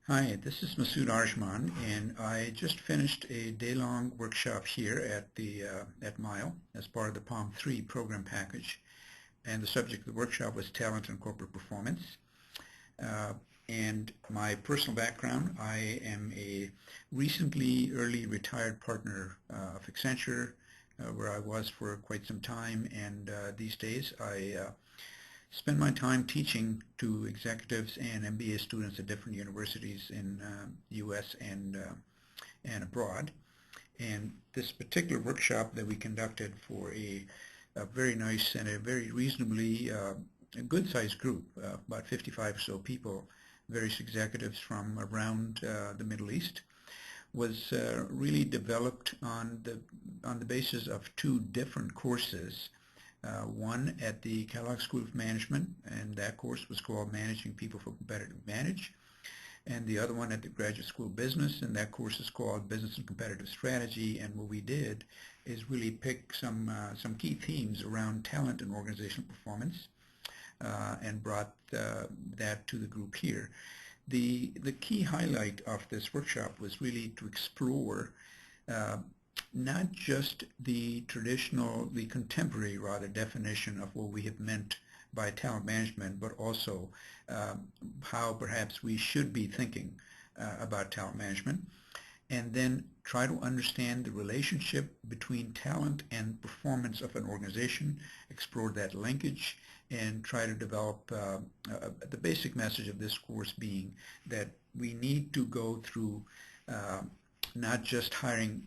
Hi, this is Masud Arjumand, and I just finished a day-long workshop here at Mile as part of the Palm 3 program package. And the subject of the workshop was talent and corporate performance. Uh, and my personal background, I am a recently early retired partner of Accenture, where I was for quite some time, and these days I spend my time teaching to executives and MBA students at different universities in the U.S. and abroad. And this particular workshop that we conducted for a very nice and a very reasonably a good-sized group, about 55 or so people, various executives from around the Middle East, was really developed on the basis of two different courses. One at the Kellogg School of Management, and that course was called Managing People for Competitive Advantage. And the other one at the Graduate School of Business, and that course is called Business and Competitive Strategy. And what we did is really pick some key themes around talent and organizational performance, and brought that to the group here. The key highlight of this workshop was really to explore not just the traditional, the contemporary rather, definition of what we have meant by talent management, but also how perhaps we should be thinking about talent management, and then try to understand the relationship between talent and performance of an organization, explore that linkage, and try to develop the basic message of this course being that we need to go through not just hiring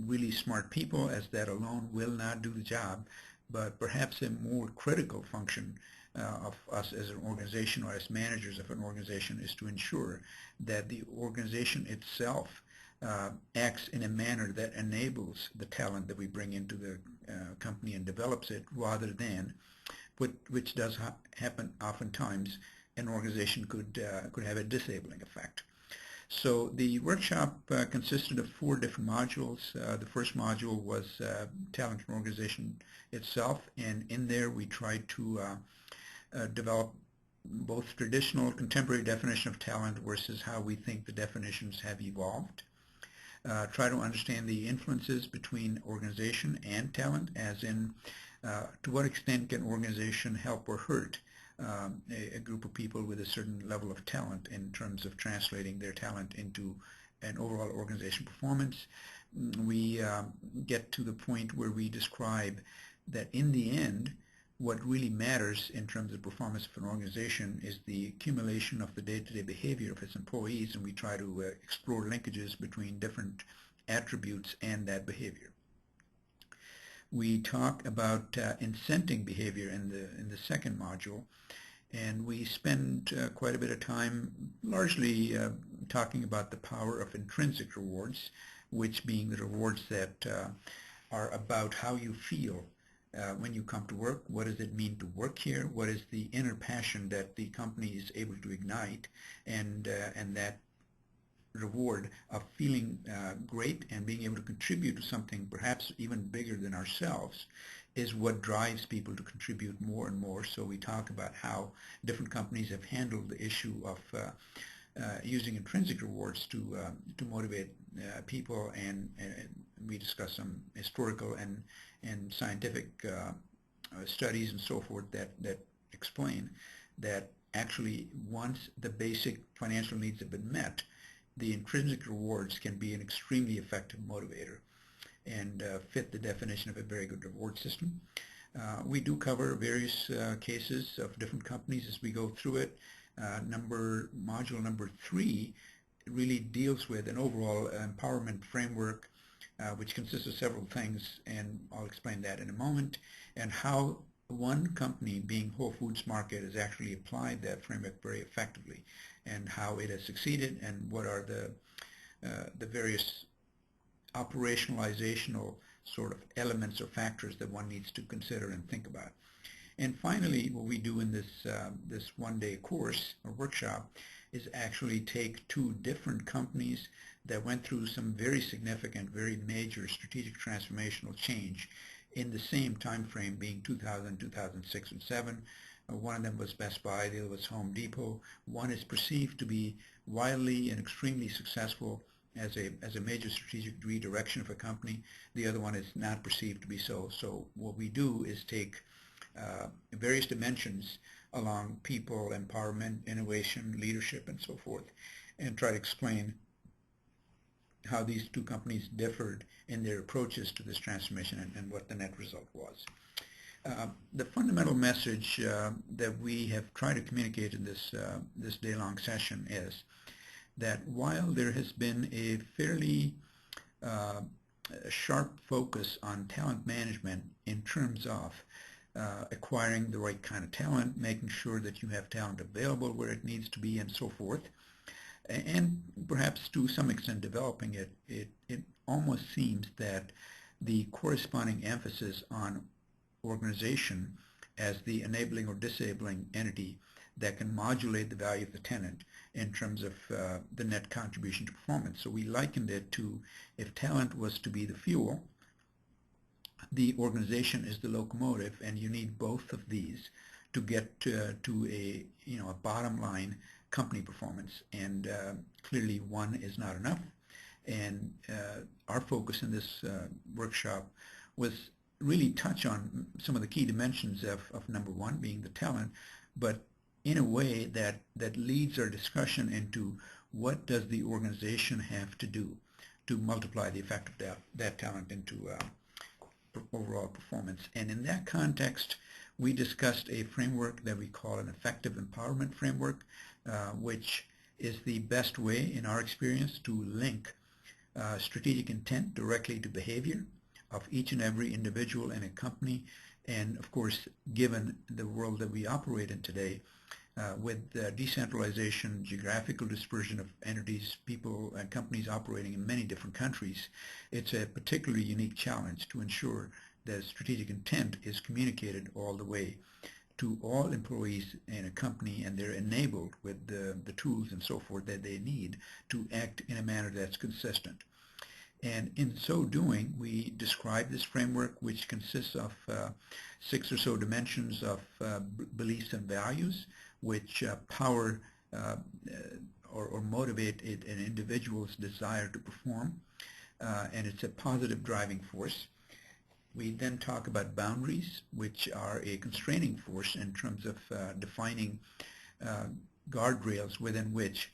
really smart people, as that alone will not do the job, but perhaps a more critical function of us as an organization or as managers of an organization is to ensure that the organization itself acts in a manner that enables the talent that we bring into the company and develops it, rather than, which does happen oftentimes, an organization could have a disabling effect. So the workshop consisted of 4 different modules. The first module was talent and organization itself, and in there we tried to develop both traditional contemporary definition of talent versus how we think the definitions have evolved. Try to understand the influences between organization and talent, as in to what extent can organization help or hurt a group of people with a certain level of talent in terms of translating their talent into an overall organization performance. We get to the point where we describe that in the end, what really matters in terms of performance of an organization is the accumulation of the day-to-day behavior of its employees, and we try to explore linkages between different attributes and that behavior. We talk about incenting behavior in the second module, and we spend quite a bit of time largely talking about the power of intrinsic rewards, which being the rewards that are about how you feel when you come to work. What does it mean to work here? What is the inner passion that the company is able to ignite, and that reward of feeling great and being able to contribute to something perhaps even bigger than ourselves is what drives people to contribute more and more. So we talk about how different companies have handled the issue of using intrinsic rewards to motivate people, and we discuss some historical and scientific studies and so forth that explain that actually once the basic financial needs have been met, the intrinsic rewards can be an extremely effective motivator and fit the definition of a very good reward system. We do cover various cases of different companies as we go through it. Module number 3 really deals with an overall empowerment framework, which consists of several things, and I'll explain that in a moment, and how one company, being Whole Foods Market, has actually applied that framework very effectively, and how it has succeeded, and what are the various operationalizational sort of elements or factors that one needs to consider and think about. And finally, what we do in this one-day course or workshop is actually take 2 different companies that went through some very significant, very major strategic transformational change in the same time frame, being 2000, 2006, and 2007. One of them was Best Buy, the other was Home Depot. One is perceived to be wildly and extremely successful as a major strategic redirection of a company. The other one is not perceived to be so. So what we do is take various dimensions along people, empowerment, innovation, leadership, and so forth, and try to explain how these two companies differed in their approaches to this transformation and what the net result was. The fundamental message that we have tried to communicate in this day-long session is that while there has been a fairly sharp focus on talent management in terms of acquiring the right kind of talent, making sure that you have talent available where it needs to be, and so forth, and perhaps to some extent developing it, it almost seems that the corresponding emphasis on organization as the enabling or disabling entity that can modulate the value of the tenant in terms of the net contribution to performance. So we likened it to, if talent was to be the fuel, the organization is the locomotive, and you need both of these to get to a bottom line company performance, and clearly one is not enough. And our focus in this workshop was really touch on some of the key dimensions of number one being the talent, but in a way that leads our discussion into what does the organization have to do to multiply the effect of that talent into overall performance. And in that context, we discussed a framework that we call an effective empowerment framework, which is the best way, in our experience, to link strategic intent directly to behavior of each and every individual in a company. And of course, given the world that we operate in today, with decentralization, geographical dispersion of entities, people, and companies operating in many different countries, it's a particularly unique challenge to ensure that strategic intent is communicated all the way to all employees in a company, and they're enabled with the tools and so forth that they need to act in a manner that's consistent. And in so doing, we describe this framework, which consists of 6 or so dimensions of beliefs and values, which power or motivate an individual's desire to perform, and it's a positive driving force. We then talk about boundaries, which are a constraining force in terms of defining guardrails within which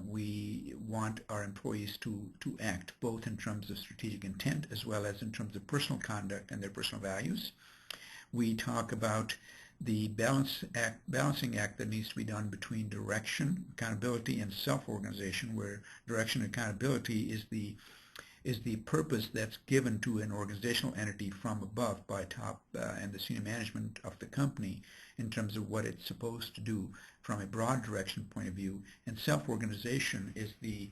we want our employees to act, both in terms of strategic intent as well as in terms of personal conduct and their personal values. We talk about the balancing act that needs to be done between direction, accountability, and self-organization, where direction and accountability is the purpose that's given to an organizational entity from above by top and the senior management of the company in terms of what it's supposed to do from a broad direction point of view. And self-organization is a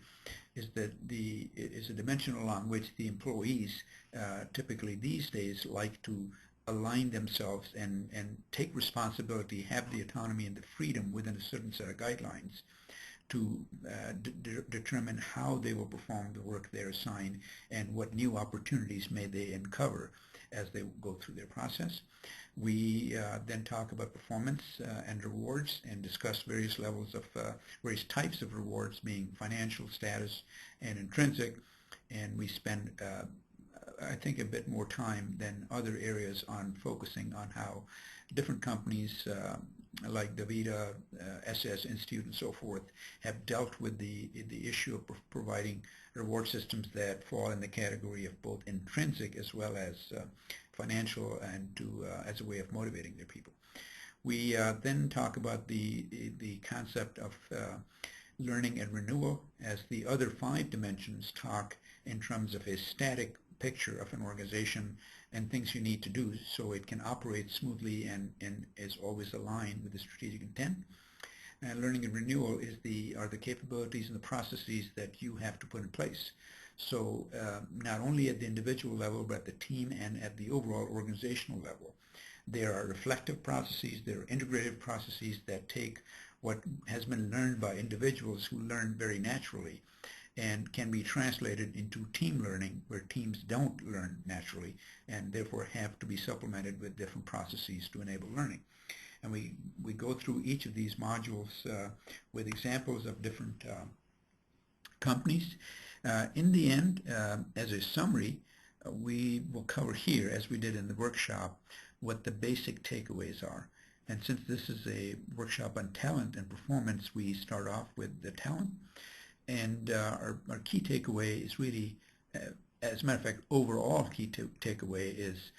dimension along which the employees typically these days like to align themselves and take responsibility, have the autonomy and the freedom within a certain set of guidelines to determine how they will perform the work they're assigned and what new opportunities may they uncover as they go through their process. We then talk about performance and rewards and discuss various levels of various types of rewards, being financial, status, and intrinsic. And we spend I think a bit more time than other areas on focusing on how different companies like DaVita, SS Institute, and so forth have dealt with the issue of providing reward systems that fall in the category of both intrinsic as well as financial, and as a way of motivating their people. We then talk about the concept of learning and renewal, as the other 5 dimensions talk in terms of a static picture of an organization and things you need to do so it can operate smoothly and is always aligned with the strategic intent. And learning and renewal are the capabilities and the processes that you have to put in place. So not only at the individual level, but at the team and at the overall organizational level. There are reflective processes, there are integrative processes that take what has been learned by individuals who learn very naturally and can be translated into team learning, where teams don't learn naturally and therefore have to be supplemented with different processes to enable learning. and we go through each of these modules with examples of different companies. In the end, as a summary, we will cover here, as we did in the workshop, what the basic takeaways are. And since this is a workshop on talent and performance, we start off with the talent. And our key takeaway is really, as a matter of fact, overall key takeaway is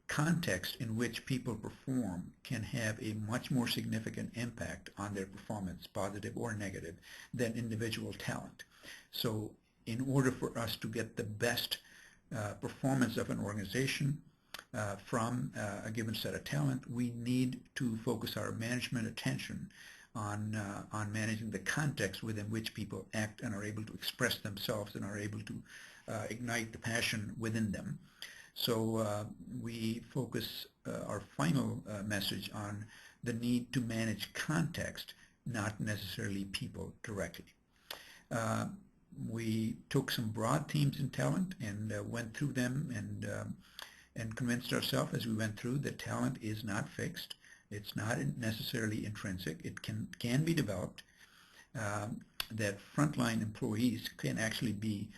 context in which people perform can have a much more significant impact on their performance, positive or negative, than individual talent. So in order for us to get the best performance of an organization from a given set of talent, we need to focus our management attention on managing the context within which people act and are able to express themselves and are able to ignite the passion within them. So we focus our final message on the need to manage context, not necessarily people directly. We took some broad themes in talent and went through them and convinced ourselves as we went through that talent is not fixed. It's not necessarily intrinsic. It can be developed. That frontline employees can actually be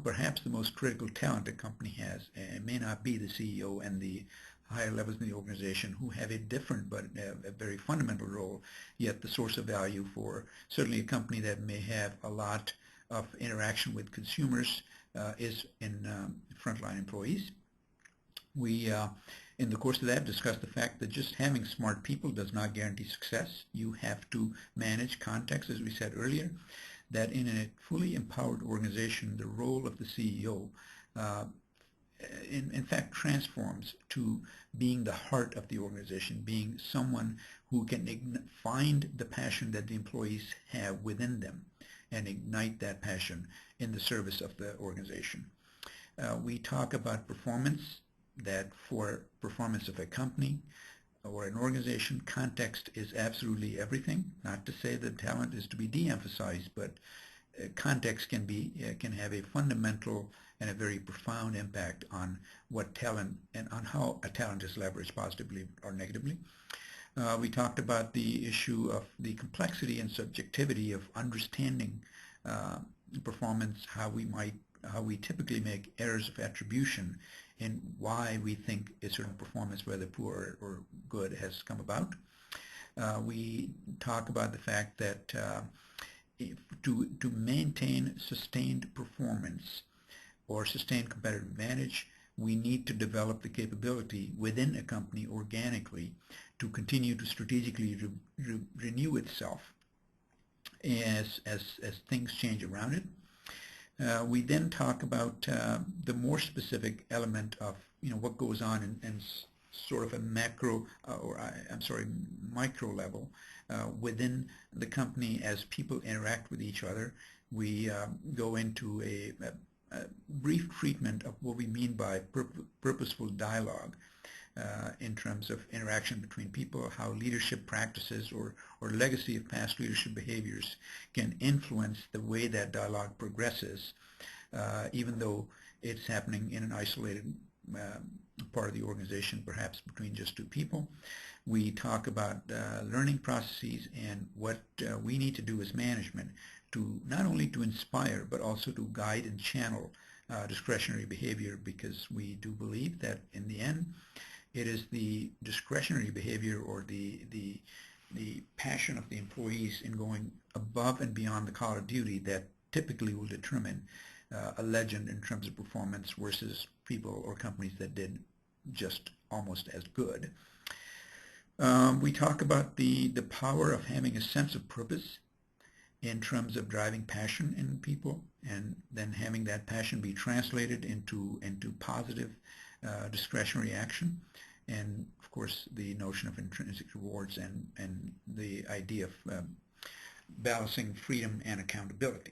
perhaps the most critical talent a company has. It may not be the CEO and the higher levels in the organization who have a different but a very fundamental role, yet the source of value for certainly a company that may have a lot of interaction with consumers is in frontline employees. We, in the course of that, discussed the fact that just having smart people does not guarantee success. You have to manage context, as we said earlier, that in a fully empowered organization, the role of the CEO in fact transforms to being the heart of the organization, being someone who can find the passion that the employees have within them and ignite that passion in the service of the organization. We talk about performance, that for performance of a company or an organization, context is absolutely everything. Not to say that talent is to be de-emphasized, but context can have a fundamental and a very profound impact on what talent and on how a talent is leveraged positively or negatively. We talked about the issue of the complexity and subjectivity of understanding performance, how we typically make errors of attribution in why we think a certain performance, whether poor or good, has come about. We talk about the fact that to maintain sustained performance or sustained competitive advantage, we need to develop the capability within a company organically to continue to strategically renew itself as things change around it. We then talk about the more specific element of what goes on in sort of a macro micro level within the company as people interact with each other. We go into a brief treatment of what we mean by purposeful dialogue in terms of interaction between people, how leadership practices or legacy of past leadership behaviors can influence the way that dialogue progresses, even though it's happening in an isolated part of the organization, perhaps between just two people. We talk about learning processes and what we need to do as management to not only to inspire but also to guide and channel discretionary behavior, because we do believe that in the end it is the discretionary behavior or the passion of the employees in going above and beyond the call of duty that typically will determine a legend in terms of performance versus people or companies that did just almost as good. We talk about the power of having a sense of purpose in terms of driving passion in people, and then having that passion be translated into positive discretionary action, and of course the notion of intrinsic rewards and the idea of balancing freedom and accountability.